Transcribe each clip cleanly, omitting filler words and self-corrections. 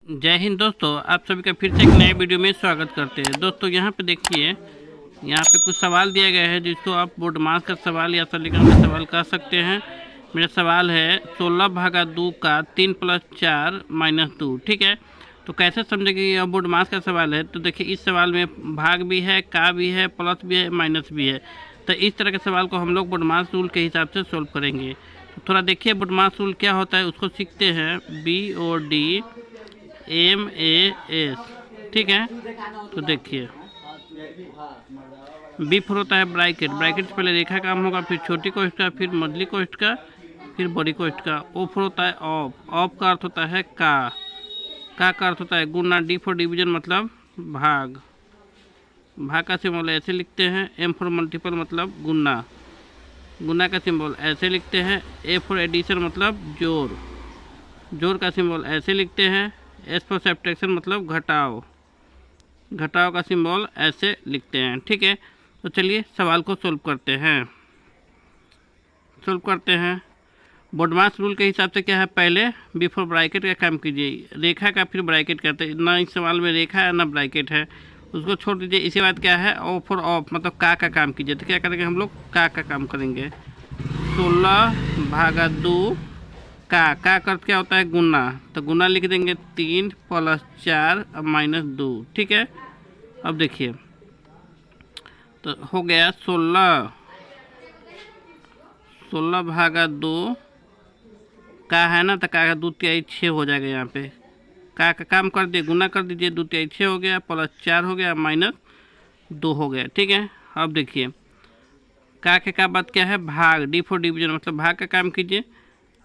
जय हिंद दोस्तों, आप सभी का फिर से एक नए वीडियो में स्वागत करते हैं। दोस्तों यहाँ पे देखिए, यहाँ पे कुछ सवाल दिया गया है जिसको आप बोर्ड मास का सवाल या सरलीकरण का सवाल कह सकते हैं। मेरा सवाल है 16/2 का 3 + 4 - 2। ठीक है, तो कैसे समझेंगे कि यह बोर्ड मास का सवाल है। तो देखिए, इस सवाल में भाग भी है, का भी है, प्लस भी है, माइनस भी है। तो इस तरह के सवाल को हम लोग बोर्ड मास रूल के हिसाब से सोल्व करेंगे। तो थोड़ा देखिए बोर्ड मास रूल क्या होता है, उसको सीखते हैं। BOD MAS, ठीक है। तो देखिए, बी फोर होता है ब्रैकेट। ब्रैकेट से पहले रेखा काम होगा, फिर छोटी कोष्ठ का, फिर मझली कोष्ठ का, फिर बड़ी कोष्ठ का। O फोर होता है ऑफ। ऑफ का अर्थ होता है का का अर्थ होता है गुना। D फोर डिवीजन मतलब भाग। भाग का सिंबल ऐसे लिखते हैं। M फोर मल्टीपल मतलब गुना। गुना का सिंबल ऐसे लिखते हैं। A फोर एडिशन मतलब जोड़। जोड़ का सिंबल ऐसे लिखते हैं। S फोर सब्ट्रैक्शन मतलब घटाव। घटाव का सिंबल ऐसे लिखते हैं। ठीक है, तो चलिए सवाल को सोल्व करते हैं। बोर्ड मास रूल के हिसाब से क्या है, पहले बिफोर ब्रैकेट का काम कीजिए। रेखा का फिर ब्रैकेट करते हैं। ना इस सवाल में रेखा है ना ब्रैकेट है, उसको छोड़ दीजिए। इसी बात क्या है, O फॉर ऑफ मतलब का काम कीजिए। तो क्या करेंगे हम लोग, का काम करेंगे। 16/2 का अर्थ क्या होता है, गुना। तो गुना लिख देंगे 3 + 4 - 2। ठीक है, अब देखिए, तो हो गया 16/2 का है ना, तो का 2/3 6 हो जाएगा। यहाँ पे का काम कर दिए, गुना कर दीजिए। 2/3 6 हो गया, +4 हो गया, -2 हो गया। ठीक है, अब देखिए, का बात क्या है, भाग। D फोर डिवीजन मतलब भाग का काम कीजिए।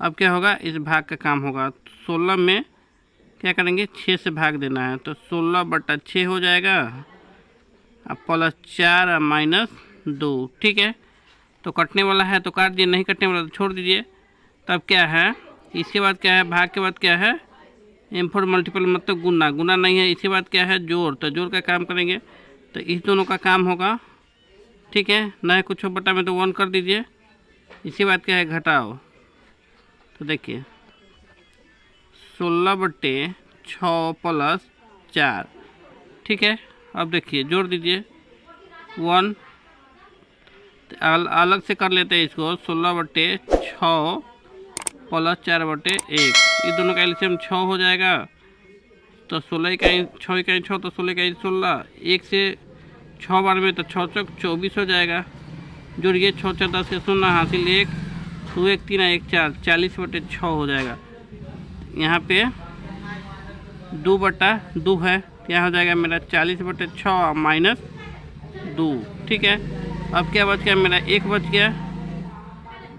अब क्या होगा, इस भाग का काम होगा। 16 में क्या करेंगे, 6 से भाग देना है। तो 16/6 हो जाएगा, अब +4 -2। ठीक है, तो कटने वाला है तो काट दिए, नहीं कटने वाला तो छोड़ दीजिए। तब क्या है, इसके बाद क्या है, भाग के बाद क्या है, M फोर मल्टीपल मतलब गुना। गुना नहीं है, इसके बाद क्या है, जोड़। तो जोड़ का काम करेंगे, तो इस दोनों का काम होगा। ठीक है, ना है कुछ बटा में तो 1 कर दीजिए। इसके बाद क्या है, घटाओ। तो देखिए 16/6 + 4। ठीक है, अब देखिए जोड़ दीजिए 1। अलग से कर लेते हैं इसको। 16/6 + 4/1, इस दोनों का एलसीएम 6 हो जाएगा। तो 16 इकाई 6 इकाई 6, तो 16 इकाई 16। 1 से 6 बार में तो 6 चौक 24 हो जाएगा। जोड़िए 6 4 10 से 0 हासिल 1, 2 1 3 1 4, 40/6 हो जाएगा। यहाँ पे 2/2 है, क्या हो जाएगा मेरा 40/6 - 2। ठीक है, अब क्या बच गया मेरा, 1 बच गया।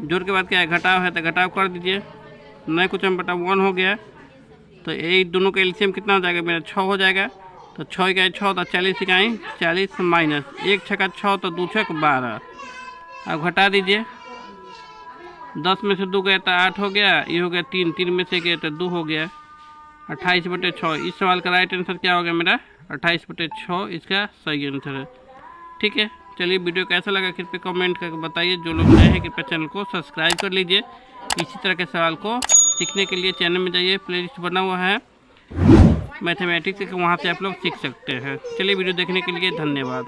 जोड़ के बाद क्या है, घटाव है, तो घटाव कर दीजिए। नए कुछ हम बटा 1 हो गया। तो ये दोनों का एलसीएम कितना हो जाएगा मेरा, 6 हो जाएगा। तो 6 इकाई 6, तो 40 इकाई 40 माइनस 1 छक्का 6, तो 2 छक 12। अब घटा दीजिए, 10 में से 2 गया तो 8 हो गया। ये हो गया 3, 3 में से गया तो 2 हो गया। 28/6। इस सवाल का राइट आंसर क्या हो गया मेरा, 28/6 इसका सही आंसर है। ठीक है, चलिए वीडियो कैसा लगा कृपया कमेंट करके बताइए। जो लोग नए हैं कृपया चैनल को सब्सक्राइब कर लीजिए। इसी तरह के सवाल को सीखने के लिए चैनल में जाइए, प्लेलिस्ट बना हुआ है मैथमेटिक्स के, वहाँ से आप लोग सीख सकते हैं। चलिए वीडियो देखने के लिए धन्यवाद।